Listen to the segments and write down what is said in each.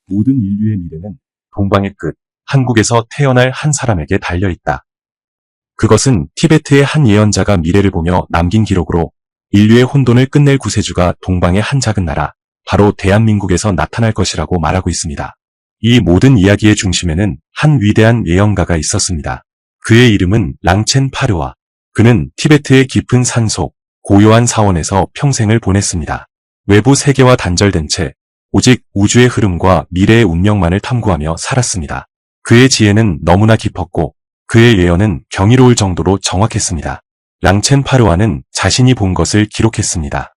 모든 인류의 미래는 동방의 끝, 한국에서 태어날 한 사람에게 달려있다. 그것은 티베트의 한 예언자가 미래를 보며 남긴 기록으로 인류의 혼돈을 끝낼 구세주가 동방의 한 작은 나라, 바로 대한민국에서 나타날 것이라고 말하고 있습니다. 이 모든 이야기의 중심에는 한 위대한 예언가가 있었습니다. 그의 이름은 랑첸 파르와. 그는 티베트의 깊은 산속, 고요한 사원에서 평생을 보냈습니다. 외부 세계와 단절된 채 오직 우주의 흐름과 미래의 운명만을 탐구하며 살았습니다. 그의 지혜는 너무나 깊었고 그의 예언은 경이로울 정도로 정확했습니다. 랑첸 파르와는 자신이 본 것을 기록했습니다.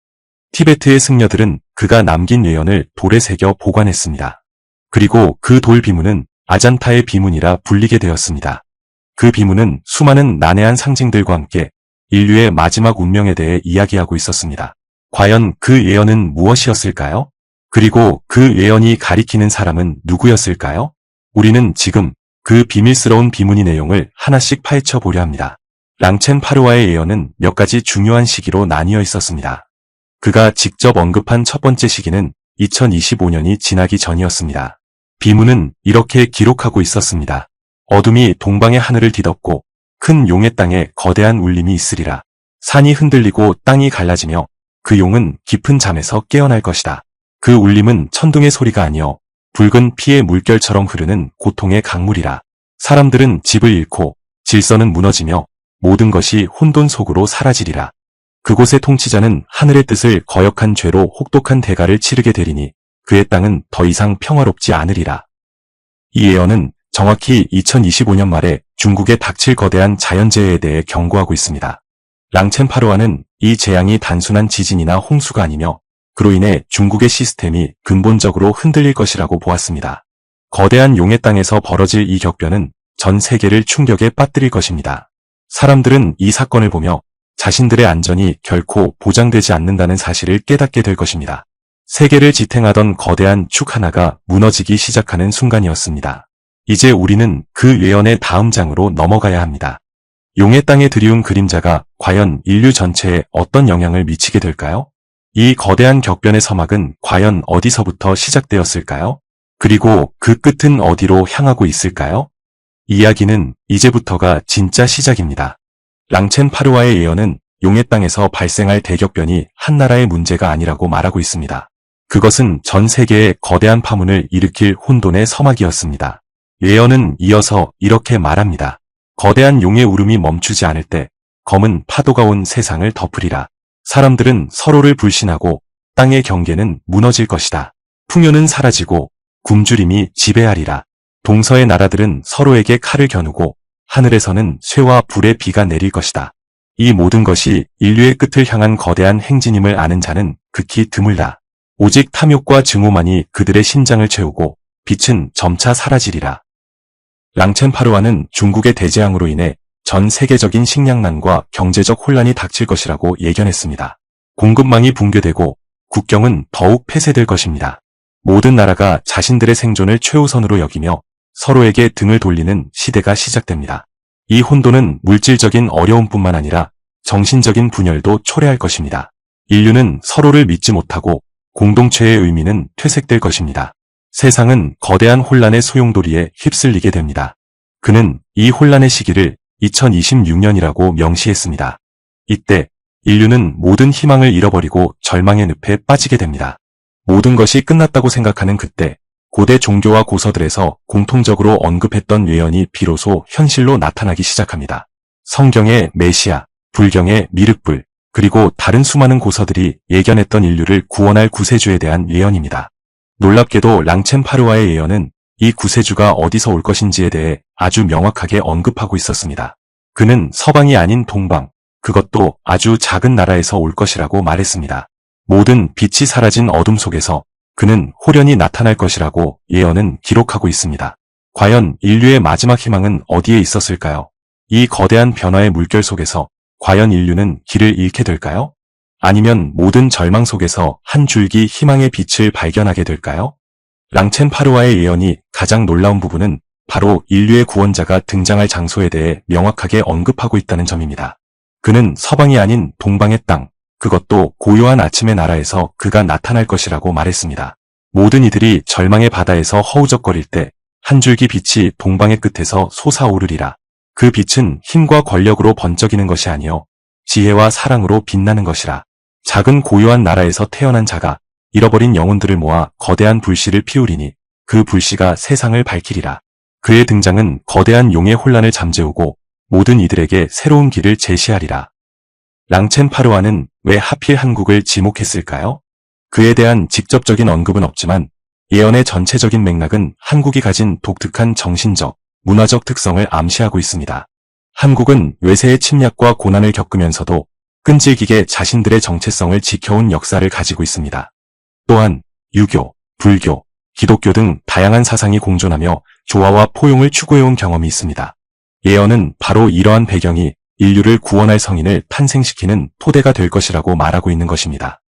티베트의 승려들은 그가 남긴 예언을 돌에 새겨 보관했습니다. 그리고 그 돌 비문은 아잔타의 비문이라 불리게 되었습니다. 그 비문은 수많은 난해한 상징들과 함께 인류의 마지막 운명에 대해 이야기하고 있었습니다. 과연 그 예언은 무엇이었을까요? 그리고 그 예언이 가리키는 사람은 누구였을까요? 우리는 지금 그 비밀스러운 비문의 내용을 하나씩 파헤쳐 보려 합니다. 랑첸 파르와의 예언은 몇 가지 중요한 시기로 나뉘어 있었습니다. 그가 직접 언급한 첫 번째 시기는 2025년이 지나기 전이었습니다. 비문은 이렇게 기록하고 있었습니다. 어둠이 동방의 하늘을 뒤덮고 큰 용의 땅에 거대한 울림이 있으리라. 산이 흔들리고 땅이 갈라지며 그 용은 깊은 잠에서 깨어날 것이다. 그 울림은 천둥의 소리가 아니여 붉은 피의 물결처럼 흐르는 고통의 강물이라. 사람들은 집을 잃고 질서는 무너지며 모든 것이 혼돈 속으로 사라지리라. 그곳의 통치자는 하늘의 뜻을 거역한 죄로 혹독한 대가를 치르게 되리니 그의 땅은 더 이상 평화롭지 않으리라. 이 예언은 정확히 2025년 말에 중국에 닥칠 거대한 자연재해에 대해 경고하고 있습니다. 랑첸 파르와는 이 재앙이 단순한 지진이나 홍수가 아니며 그로 인해 중국의 시스템이 근본적으로 흔들릴 것이라고 보았습니다. 거대한 용의 땅에서 벌어질 이 격변은 전 세계를 충격에 빠뜨릴 것입니다. 사람들은 이 사건을 보며 자신들의 안전이 결코 보장되지 않는다는 사실을 깨닫게 될 것입니다. 세계를 지탱하던 거대한 축 하나가 무너지기 시작하는 순간이었습니다. 이제 우리는 그 예언의 다음 장으로 넘어가야 합니다. 용의 땅에 드리운 그림자가 과연 인류 전체에 어떤 영향을 미치게 될까요? 이 거대한 격변의 서막은 과연 어디서부터 시작되었을까요? 그리고 그 끝은 어디로 향하고 있을까요? 이야기는 이제부터가 진짜 시작입니다. 랑첸 파르와의 예언은 용의 땅에서 발생할 대격변이 한 나라의 문제가 아니라고 말하고 있습니다. 그것은 전 세계에 거대한 파문을 일으킬 혼돈의 서막이었습니다. 예언은 이어서 이렇게 말합니다. 거대한 용의 울음이 멈추지 않을 때 검은 파도가 온 세상을 덮으리라. 사람들은 서로를 불신하고 땅의 경계는 무너질 것이다. 풍요는 사라지고 굶주림이 지배하리라. 동서의 나라들은 서로에게 칼을 겨누고 하늘에서는 쇠와 불의 비가 내릴 것이다. 이 모든 것이 인류의 끝을 향한 거대한 행진임을 아는 자는 극히 드물다. 오직 탐욕과 증오만이 그들의 심장을 채우고 빛은 점차 사라지리라. 랑첸 파르와는 중국의 대재앙으로 인해 전 세계적인 식량난과 경제적 혼란이 닥칠 것이라고 예견했습니다. 공급망이 붕괴되고 국경은 더욱 폐쇄될 것입니다. 모든 나라가 자신들의 생존을 최우선으로 여기며 서로에게 등을 돌리는 시대가 시작됩니다. 이 혼돈은 물질적인 어려움뿐만 아니라 정신적인 분열도 초래할 것입니다. 인류는 서로를 믿지 못하고 공동체의 의미는 퇴색될 것입니다. 세상은 거대한 혼란의 소용돌이에 휩쓸리게 됩니다. 그는 이 혼란의 시기를 2026년이라고 명시했습니다. 이때 인류는 모든 희망을 잃어버리고 절망의 늪에 빠지게 됩니다. 모든 것이 끝났다고 생각하는 그때 고대 종교와 고서들에서 공통적으로 언급했던 예언이 비로소 현실로 나타나기 시작합니다. 성경의 메시아, 불경의 미륵불, 그리고 다른 수많은 고서들이 예견했던 인류를 구원할 구세주에 대한 예언입니다. 놀랍게도 랑첸 파르와의 예언은 이 구세주가 어디서 올 것인지에 대해 아주 명확하게 언급하고 있었습니다. 그는 서방이 아닌 동방, 그것도 아주 작은 나라에서 올 것이라고 말했습니다. 모든 빛이 사라진 어둠 속에서 그는 홀연히 나타날 것이라고 예언은 기록하고 있습니다. 과연 인류의 마지막 희망은 어디에 있었을까요? 이 거대한 변화의 물결 속에서 과연 인류는 길을 잃게 될까요? 아니면 모든 절망 속에서 한 줄기 희망의 빛을 발견하게 될까요? 랑첸 파르와의 예언이 가장 놀라운 부분은 바로 인류의 구원자가 등장할 장소에 대해 명확하게 언급하고 있다는 점입니다. 그는 서방이 아닌 동방의 땅, 그것도 고요한 아침의 나라에서 그가 나타날 것이라고 말했습니다. 모든 이들이 절망의 바다에서 허우적거릴 때 한 줄기 빛이 동방의 끝에서 솟아오르리라. 그 빛은 힘과 권력으로 번쩍이는 것이 아니요 지혜와 사랑으로 빛나는 것이라. 작은 고요한 나라에서 태어난 자가 잃어버린 영혼들을 모아 거대한 불씨를 피우리니 그 불씨가 세상을 밝히리라. 그의 등장은 거대한 용의 혼란을 잠재우고 모든 이들에게 새로운 길을 제시하리라. 랑첸파르와는 왜 하필 한국을 지목했을까요? 그에 대한 직접적인 언급은 없지만 예언의 전체적인 맥락은 한국이 가진 독특한 정신적, 문화적 특성을 암시하고 있습니다. 한국은 외세의 침략과 고난을 겪으면서도 끈질기게 자신들의 정체성을 지켜온 역사를 가지고 있습니다. 또한 유교, 불교, 기독교 등 다양한 사상이 공존하며 조화와 포용을 추구해온 경험이 있습니다. 예언은 바로 이러한 배경이 인류를 구원할 성인을 탄생시키는 토대가 될 것이라고 말하고 있는 것입니다.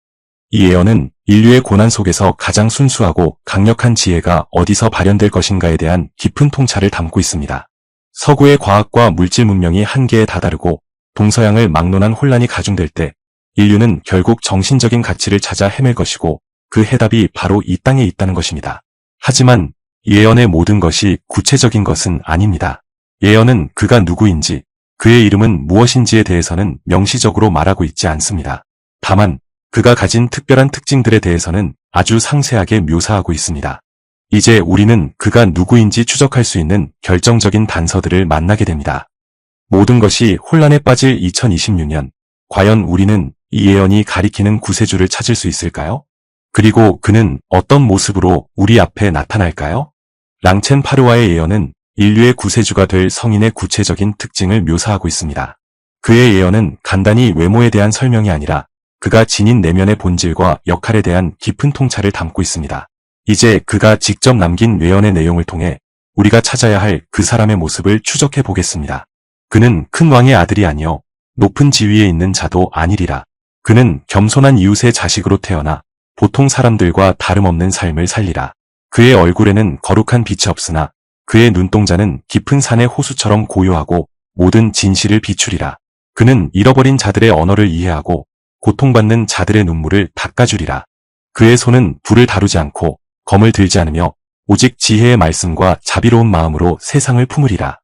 이 예언은 인류의 고난 속에서 가장 순수하고 강력한 지혜가 어디서 발현될 것인가에 대한 깊은 통찰을 담고 있습니다. 서구의 과학과 물질 문명이 한계에 다다르고 동서양을 막론한 혼란이 가중될 때 인류는 결국 정신적인 가치를 찾아 헤맬 것이고 그 해답이 바로 이 땅에 있다는 것입니다. 하지만 예언의 모든 것이 구체적인 것은 아닙니다. 예언은 그가 누구인지, 그의 이름은 무엇인지에 대해서는 명시적으로 말하고 있지 않습니다. 다만 그가 가진 특별한 특징들에 대해서는 아주 상세하게 묘사하고 있습니다. 이제 우리는 그가 누구인지 추적할 수 있는 결정적인 단서들을 만나게 됩니다. 모든 것이 혼란에 빠질 2026년, 과연 우리는 이 예언이 가리키는 구세주를 찾을 수 있을까요? 그리고 그는 어떤 모습으로 우리 앞에 나타날까요? 랑첸파르와의 예언은 인류의 구세주가 될 성인의 구체적인 특징을 묘사하고 있습니다. 그의 예언은 간단히 외모에 대한 설명이 아니라 그가 지닌 내면의 본질과 역할에 대한 깊은 통찰을 담고 있습니다. 이제 그가 직접 남긴 예언의 내용을 통해 우리가 찾아야 할 그 사람의 모습을 추적해 보겠습니다. 그는 큰 왕의 아들이 아니요 높은 지위에 있는 자도 아니리라. 그는 겸손한 이웃의 자식으로 태어나 보통 사람들과 다름없는 삶을 살리라. 그의 얼굴에는 거룩한 빛이 없으나 그의 눈동자는 깊은 산의 호수처럼 고요하고 모든 진실을 비추리라. 그는 잃어버린 자들의 언어를 이해하고 고통받는 자들의 눈물을 닦아주리라. 그의 손은 불을 다루지 않고 검을 들지 않으며 오직 지혜의 말씀과 자비로운 마음으로 세상을 품으리라.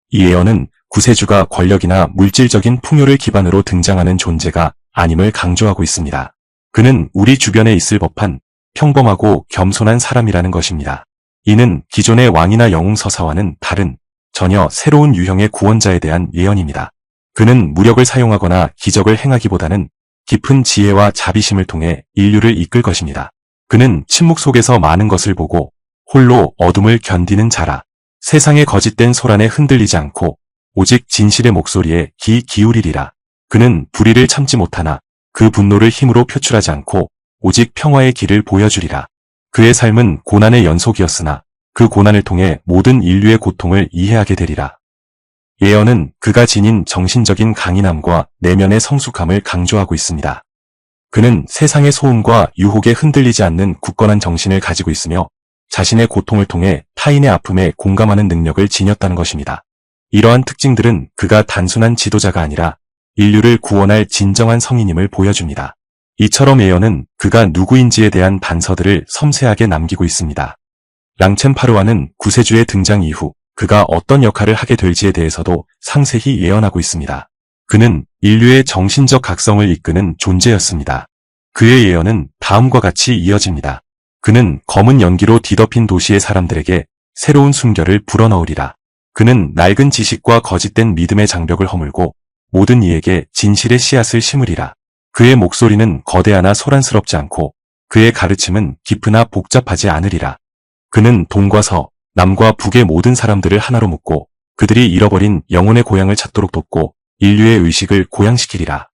이 예언은 구세주가 권력이나 물질적인 풍요를 기반으로 등장하는 존재가 아님을 강조하고 있습니다. 그는 우리 주변에 있을 법한 평범하고 겸손한 사람이라는 것입니다. 이는 기존의 왕이나 영웅서사와는 다른 전혀 새로운 유형의 구원자에 대한 예언입니다. 그는 무력을 사용하거나 기적을 행하기보다는 깊은 지혜와 자비심을 통해 인류를 이끌 것입니다. 그는 침묵 속에서 많은 것을 보고 홀로 어둠을 견디는 자라. 세상의 거짓된 소란에 흔들리지 않고 오직 진실의 목소리에 귀 기울이리라. 그는 불의를 참지 못하나 그 분노를 힘으로 표출하지 않고 오직 평화의 길을 보여주리라. 그의 삶은 고난의 연속이었으나 그 고난을 통해 모든 인류의 고통을 이해하게 되리라. 예언은 그가 지닌 정신적인 강인함과 내면의 성숙함을 강조하고 있습니다. 그는 세상의 소음과 유혹에 흔들리지 않는 굳건한 정신을 가지고 있으며 자신의 고통을 통해 타인의 아픔에 공감하는 능력을 지녔다는 것입니다. 이러한 특징들은 그가 단순한 지도자가 아니라 인류를 구원할 진정한 성인임을 보여줍니다. 이처럼 예언은 그가 누구인지에 대한 단서들을 섬세하게 남기고 있습니다. 랑첸파르와는 구세주의 등장 이후 그가 어떤 역할을 하게 될지에 대해서도 상세히 예언하고 있습니다. 그는 인류의 정신적 각성을 이끄는 존재였습니다. 그의 예언은 다음과 같이 이어집니다. 그는 검은 연기로 뒤덮인 도시의 사람들에게 새로운 순결을 불어넣으리라. 그는 낡은 지식과 거짓된 믿음의 장벽을 허물고 모든 이에게 진실의 씨앗을 심으리라. 그의 목소리는 거대하나 소란스럽지 않고 그의 가르침은 깊으나 복잡하지 않으리라. 그는 동과 서, 남과 북의 모든 사람들을 하나로 묶고 그들이 잃어버린 영혼의 고향을 찾도록 돕고 인류의 의식을 고양시키리라.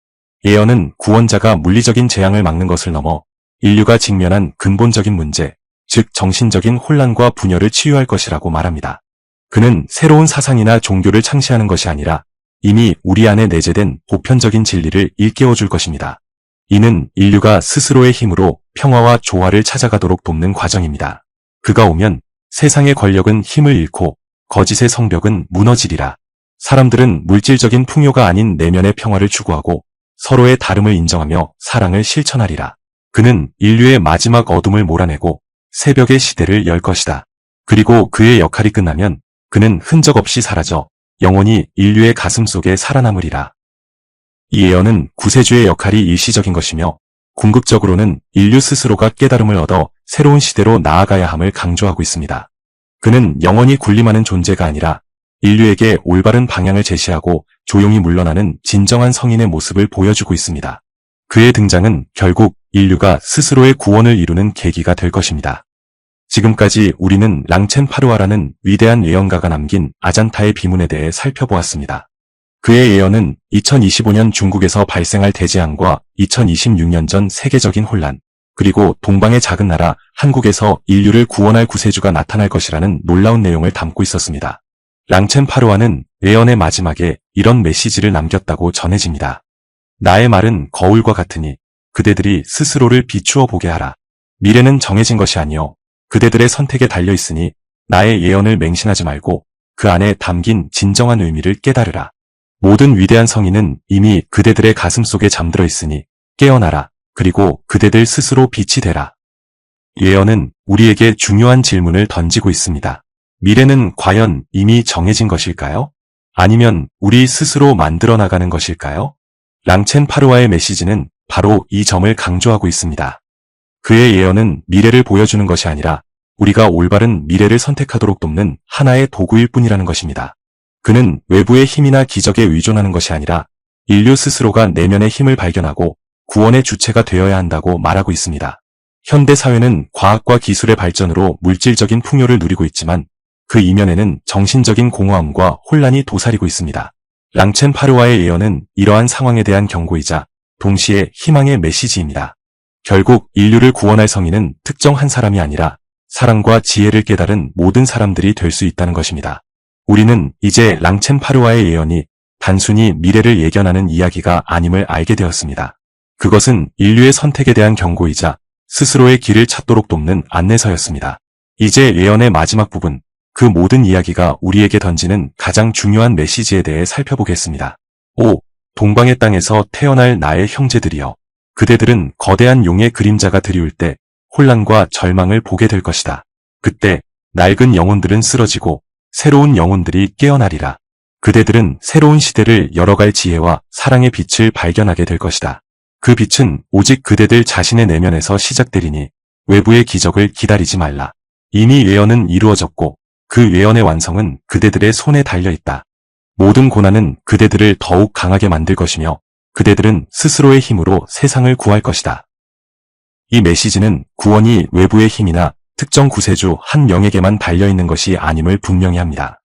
예언은 구원자가 물리적인 재앙을 막는 것을 넘어 인류가 직면한 근본적인 문제, 즉 정신적인 혼란과 분열을 치유할 것이라고 말합니다. 그는 새로운 사상이나 종교를 창시하는 것이 아니라 이미 우리 안에 내재된 보편적인 진리를 일깨워줄 것입니다. 이는 인류가 스스로의 힘으로 평화와 조화를 찾아가도록 돕는 과정입니다. 그가 오면 세상의 권력은 힘을 잃고 거짓의 성벽은 무너지리라. 사람들은 물질적인 풍요가 아닌 내면의 평화를 추구하고 서로의 다름을 인정하며 사랑을 실천하리라. 그는 인류의 마지막 어둠을 몰아내고 새벽의 시대를 열 것이다. 그리고 그의 역할이 끝나면 그는 흔적 없이 사라져 영원히 인류의 가슴 속에 살아남으리라. 이 예언은 구세주의 역할이 일시적인 것이며 궁극적으로는 인류 스스로가 깨달음을 얻어 새로운 시대로 나아가야 함을 강조하고 있습니다. 그는 영원히 군림하는 존재가 아니라 인류에게 올바른 방향을 제시하고 조용히 물러나는 진정한 성인의 모습을 보여주고 있습니다. 그의 등장은 결국 인류가 스스로의 구원을 이루는 계기가 될 것입니다. 지금까지 우리는 랑첸 파르와라는 위대한 예언가가 남긴 아잔타의 비문에 대해 살펴보았습니다. 그의 예언은 2025년 중국에서 발생할 대재앙과 2026년 전 세계적인 혼란, 그리고 동방의 작은 나라 한국에서 인류를 구원할 구세주가 나타날 것이라는 놀라운 내용을 담고 있었습니다. 랑첸 파르와는 예언의 마지막에 이런 메시지를 남겼다고 전해집니다. 나의 말은 거울과 같으니 그대들이 스스로를 비추어 보게 하라. 미래는 정해진 것이 아니요 그대들의 선택에 달려 있으니 나의 예언을 맹신하지 말고 그 안에 담긴 진정한 의미를 깨달으라. 모든 위대한 성인은 이미 그대들의 가슴 속에 잠들어 있으니 깨어나라. 그리고 그대들 스스로 빛이 되라. 예언은 우리에게 중요한 질문을 던지고 있습니다. 미래는 과연 이미 정해진 것일까요? 아니면 우리 스스로 만들어 나가는 것일까요? 랑첸 파르와의 메시지는 바로 이 점을 강조하고 있습니다. 그의 예언은 미래를 보여주는 것이 아니라 우리가 올바른 미래를 선택하도록 돕는 하나의 도구일 뿐이라는 것입니다. 그는 외부의 힘이나 기적에 의존하는 것이 아니라 인류 스스로가 내면의 힘을 발견하고 구원의 주체가 되어야 한다고 말하고 있습니다. 현대 사회는 과학과 기술의 발전으로 물질적인 풍요를 누리고 있지만 그 이면에는 정신적인 공허함과 혼란이 도사리고 있습니다. 랑첸 파르와의 예언은 이러한 상황에 대한 경고이자 동시에 희망의 메시지입니다. 결국 인류를 구원할 성인은 특정 한 사람이 아니라 사랑과 지혜를 깨달은 모든 사람들이 될 수 있다는 것입니다. 우리는 이제 랑첸 파르와의 예언이 단순히 미래를 예견하는 이야기가 아님을 알게 되었습니다. 그것은 인류의 선택에 대한 경고이자 스스로의 길을 찾도록 돕는 안내서였습니다. 이제 예언의 마지막 부분, 그 모든 이야기가 우리에게 던지는 가장 중요한 메시지에 대해 살펴보겠습니다. 5. 동방의 땅에서 태어날 나의 형제들이여. 그대들은 거대한 용의 그림자가 드리울 때 혼란과 절망을 보게 될 것이다. 그때 낡은 영혼들은 쓰러지고 새로운 영혼들이 깨어나리라. 그대들은 새로운 시대를 열어갈 지혜와 사랑의 빛을 발견하게 될 것이다. 그 빛은 오직 그대들 자신의 내면에서 시작되리니 외부의 기적을 기다리지 말라. 이미 예언은 이루어졌고 그 예언의 완성은 그대들의 손에 달려있다. 모든 고난은 그대들을 더욱 강하게 만들 것이며 그대들은 스스로의 힘으로 세상을 구할 것이다. 이 메시지는 구원이 외부의 힘이나 특정 구세주 한 명에게만 달려있는 것이 아님을 분명히 합니다.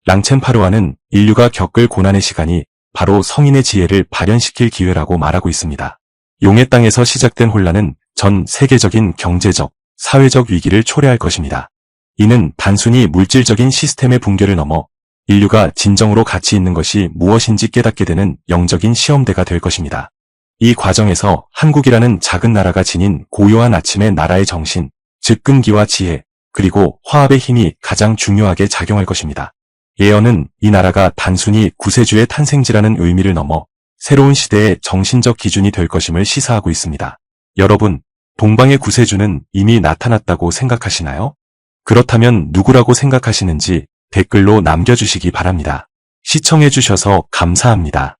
랑첸 파르와는 인류가 겪을 고난의 시간이 바로 성인의 지혜를 발현시킬 기회라고 말하고 있습니다. 용의 땅에서 시작된 혼란은 전 세계적인 경제적, 사회적 위기를 초래할 것입니다. 이는 단순히 물질적인 시스템의 붕괴를 넘어 인류가 진정으로 가치 있는 것이 무엇인지 깨닫게 되는 영적인 시험대가 될 것입니다. 이 과정에서 한국이라는 작은 나라가 지닌 고요한 아침의 나라의 정신, 즉 끈기와 지혜, 그리고 화합의 힘이 가장 중요하게 작용할 것입니다. 예언은 이 나라가 단순히 구세주의 탄생지라는 의미를 넘어 새로운 시대의 정신적 기준이 될 것임을 시사하고 있습니다. 여러분, 동방의 구세주는 이미 나타났다고 생각하시나요? 그렇다면 누구라고 생각하시는지 댓글로 남겨주시기 바랍니다. 시청해주셔서 감사합니다.